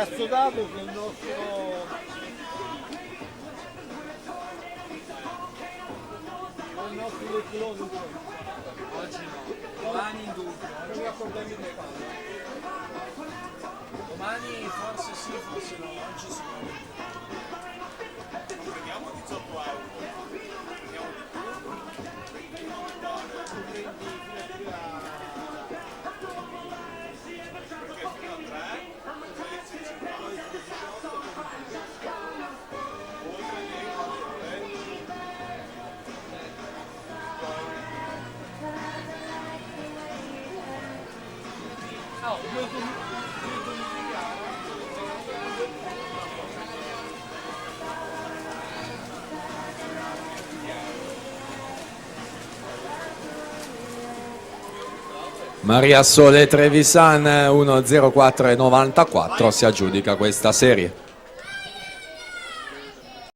assodato che il nostro veicolone Oggi no, domani in dubbio. non mi accorgami di fare. Domani forse sì, forse no, oggi sicuramente. Prendiamo 18 euro. Prendiamo di più. Perché fino a 3, oltre Maria Sole Trevisan 1:04,94 si aggiudica questa serie.